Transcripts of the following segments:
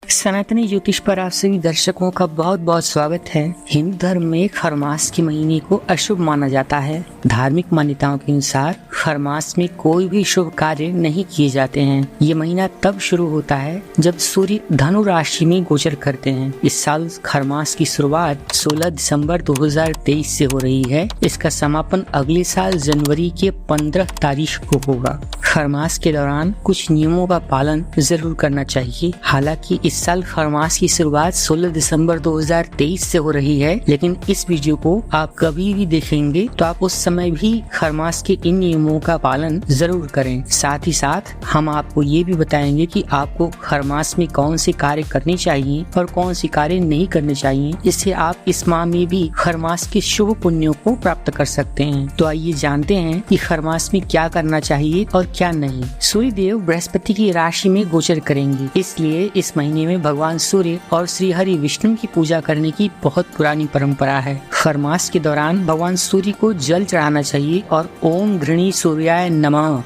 सनातनी ज्योतिष पर आप सभी दर्शकों का बहुत बहुत स्वागत है। हिंदू धर्म में खरमास के महीने को अशुभ माना जाता है। धार्मिक मान्यताओं के अनुसार खरमास में कोई भी शुभ कार्य नहीं किए जाते हैं। ये महीना तब शुरू होता है जब सूर्य धनु राशि में गोचर करते हैं। इस साल खरमास की शुरुआत 16 दिसंबर 2023 से हो रही है। इसका समापन अगले साल जनवरी के 15 तारीख को होगा। खरमास के दौरान कुछ नियमों का पालन जरूर करना चाहिए। हालांकि इस साल खरमास की शुरुआत 16 दिसंबर 2023 से हो रही है, लेकिन इस वीडियो को आप कभी भी देखेंगे तो आप उस समय भी खरमास के इन नियमों का पालन जरूर करें। साथ ही साथ हम आपको ये भी बताएंगे कि आपको खरमास में कौन से कार्य करने चाहिए और कौन से कार्य नहीं करने चाहिए, जिससे आप इस माह में भी खरमास के शुभ पुण्यों को प्राप्त कर सकते हैं। तो आइए जानते हैं कि खरमास में क्या करना चाहिए और क्या नहीं। सूर्य देव बृहस्पति की राशि में गोचर करेंगे, इसलिए इस महीने में भगवान सूर्य और श्री हरि विष्णु की पूजा करने की बहुत पुरानी परंपरा है। खरमास के दौरान भगवान सूर्य को जल चढ़ाना चाहिए और ओम घृणी सूर्याय नमः,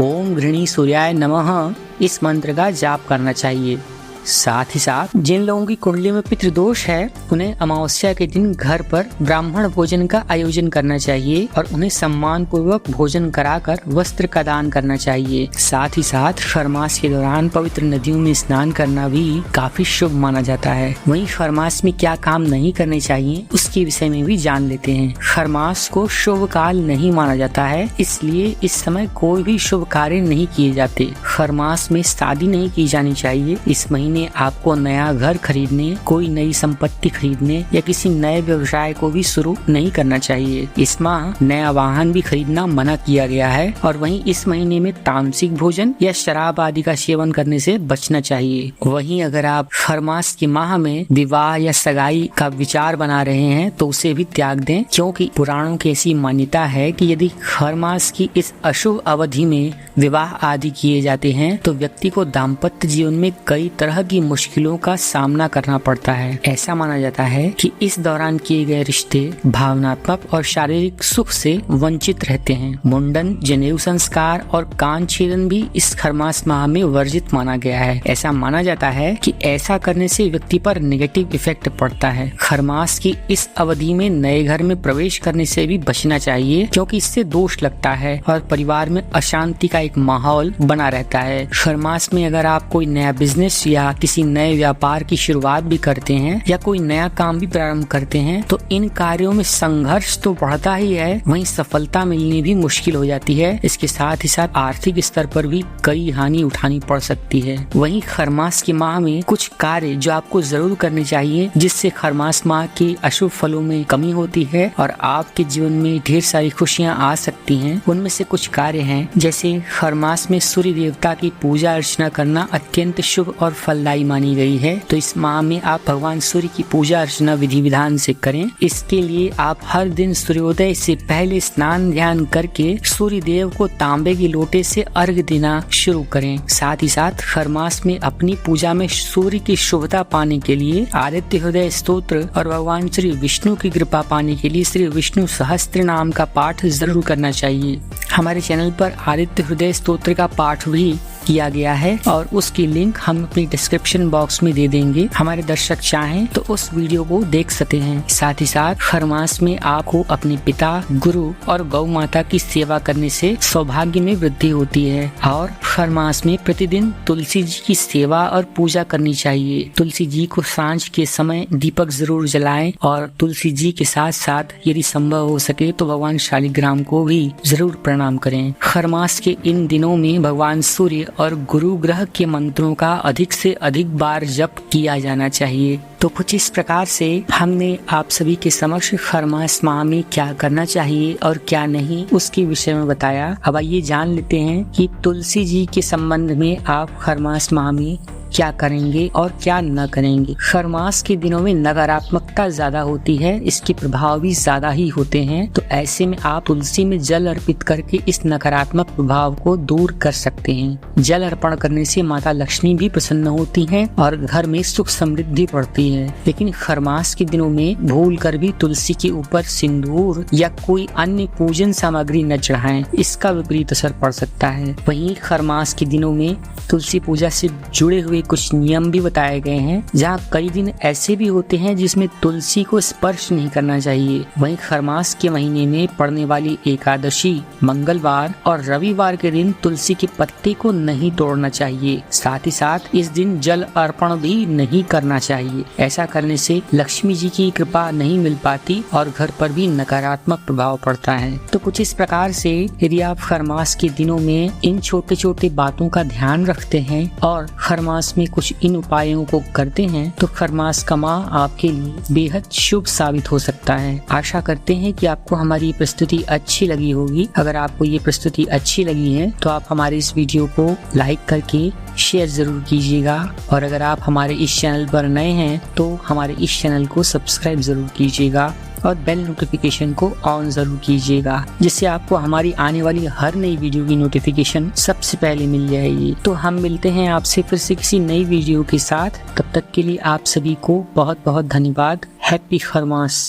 ओम घृणी सूर्याय नमः इस मंत्र का जाप करना चाहिए। साथ ही साथ जिन लोगों की कुंडली में पितृदोष है, उन्हें अमावस्या के दिन घर पर ब्राह्मण भोजन का आयोजन करना चाहिए और उन्हें सम्मान पूर्वक भोजन कराकर वस्त्र का दान करना चाहिए। साथ ही साथ खरमास के दौरान पवित्र नदियों में स्नान करना भी काफी शुभ माना जाता है। वहीं खरमास में क्या काम नहीं करने चाहिए उसके विषय में भी जान लेते हैं। खरमास को शुभ काल नहीं माना जाता है, इसलिए इस समय कोई भी शुभ कार्य नहीं किए जाते। खरमास में शादी नहीं की जानी चाहिए। इस महीने आपको नया घर खरीदने, कोई नई संपत्ति खरीदने या किसी नए व्यवसाय को भी शुरू नहीं करना चाहिए। इस माह नया वाहन भी खरीदना मना किया गया है और वहीं इस महीने में तामसिक भोजन या शराब आदि का सेवन करने से बचना चाहिए। वहीं अगर आप खरमास के माह में विवाह या सगाई का विचार बना रहे हैं तो उसे भी त्याग दें, क्योंकि पुराणों की ऐसी मान्यता है कि यदि खरमास की इस अशुभ अवधि में विवाह आदि किए जाते हैं तो व्यक्ति को दाम्पत्य जीवन में कई तरह की मुश्किलों का सामना करना पड़ता है। ऐसा माना जाता है कि इस दौरान किए गए रिश्ते भावनात्मक और शारीरिक सुख से वंचित रहते हैं। मुंडन, जनेऊ संस्कार और कान छेदन भी इस खरमास माह में वर्जित माना गया है। ऐसा माना जाता है कि ऐसा करने से व्यक्ति पर नेगेटिव इफेक्ट पड़ता है। खरमास की इस अवधि में नए घर में प्रवेश करने से भी बचना चाहिए, क्योंकि इससे दोष लगता है और परिवार में अशांति का एक माहौल बना रहता है। खरमास में अगर आप कोई नया बिजनेस या किसी नए व्यापार की शुरुआत भी करते हैं या कोई नया काम भी प्रारंभ करते हैं तो इन कार्यों में संघर्ष तो बढ़ता ही है, वहीं सफलता मिलनी भी मुश्किल हो जाती है। इसके साथ ही साथ आर्थिक स्तर पर भी कई हानि उठानी पड़ सकती है। वहीं खरमास के माह में कुछ कार्य जो आपको जरूर करने चाहिए, जिससे खरमास माह के अशुभ फलों में कमी होती है और आपके जीवन में ढेर सारी खुशियाँ आ सकती हैं। उनमें से कुछ कार्य हैं, जैसे खरमास में सूर्य देवता की पूजा अर्चना करना अत्यंत शुभ और फलदायी मानी गई है। तो इस माह में आप भगवान सूर्य की पूजा अर्चना विधि विधान से करें। इसके लिए आप हर दिन सूर्योदय से पहले स्नान ध्यान करके सूर्य देव को तांबे के लोटे से अर्घ्य देना शुरू करें। साथ ही साथ खरमास में अपनी पूजा में सूर्य की शुभता पाने के लिए आदित्य हृदय स्तोत्र और भगवान श्री विष्णु की कृपा पाने के लिए श्री विष्णु सहस्त्र नाम का पाठ जरूर करना चाहिए। हमारे चैनल पर आदित्य हृदय स्तोत्र का पाठ भी किया गया है और उसकी लिंक हम अपनी डिस्क्रिप्शन बॉक्स में दे देंगे। हमारे दर्शक चाहें तो उस वीडियो को देख सकते हैं। साथ ही साथ खरमास में आपको अपने पिता, गुरु और गौ माता की सेवा करने से सौभाग्य में वृद्धि होती है। और खरमास में प्रतिदिन तुलसी जी की सेवा और पूजा करनी चाहिए। तुलसी जी को सांझ के समय दीपक जरूर जलाएं और तुलसी जी के साथ साथ यदि संभव हो सके तो भगवान शालिग्राम को भी जरूर प्रणाम करें। खरमास के इन दिनों में भगवान सूर्य और गुरु ग्रह के मंत्रों का अधिक से अधिक बार जप किया जाना चाहिए। तो कुछ इस प्रकार से हमने आप सभी के समक्ष खरमास माह में क्या करना चाहिए और क्या नहीं उसके विषय में बताया। अब आइए जान लेते हैं कि तुलसी जी के संबंध में आप खरमास माह में क्या करेंगे और क्या न करेंगे। खरमास के दिनों में नकारात्मकता ज्यादा होती है, इसके प्रभाव भी ज्यादा ही होते हैं। तो ऐसे में आप तुलसी में जल अर्पित करके इस नकारात्मक प्रभाव को दूर कर सकते हैं। जल अर्पण करने से माता लक्ष्मी भी प्रसन्न होती हैं और घर में सुख समृद्धि बढ़ती है। लेकिन खरमास के दिनों में भूल कर भी तुलसी के ऊपर सिंदूर या कोई अन्य पूजन सामग्री न चढ़ाएं, इसका विपरीत असर पड़ सकता है। वहीं खरमास के दिनों में तुलसी पूजा से जुड़े हुए में कुछ नियम भी बताए गए हैं, जहाँ कई दिन ऐसे भी होते हैं जिसमें तुलसी को स्पर्श नहीं करना चाहिए। वहीं खरमास के महीने में पड़ने वाली एकादशी, मंगलवार और रविवार के दिन तुलसी के पत्ते को नहीं तोड़ना चाहिए। साथ ही साथ इस दिन जल अर्पण भी नहीं करना चाहिए। ऐसा करने से लक्ष्मी जी की कृपा नहीं मिल पाती और घर पर भी नकारात्मक प्रभाव पड़ता है। तो कुछ इस प्रकार से यदि आप खरमास के दिनों में इन छोटे छोटे बातों का ध्यान रखते हैं और खरमास में कुछ इन उपायों को करते हैं तो खरमास का माह आपके लिए बेहद शुभ साबित हो सकता है। आशा करते हैं कि आपको हमारी प्रस्तुति अच्छी लगी होगी। अगर आपको ये प्रस्तुति अच्छी लगी है तो आप हमारे इस वीडियो को लाइक करके शेयर जरूर कीजिएगा, और अगर आप हमारे इस चैनल पर नए हैं तो हमारे इस चैनल को सब्सक्राइब जरूर कीजिएगा और बेल नोटिफिकेशन को ऑन जरूर कीजिएगा, जिससे आपको हमारी आने वाली हर नई वीडियो की नोटिफिकेशन सबसे पहले मिल जाएगी। तो हम मिलते हैं आपसे फिर से किसी नई वीडियो के साथ। तब तक के लिए आप सभी को बहुत बहुत धन्यवाद। हैप्पी खरमास।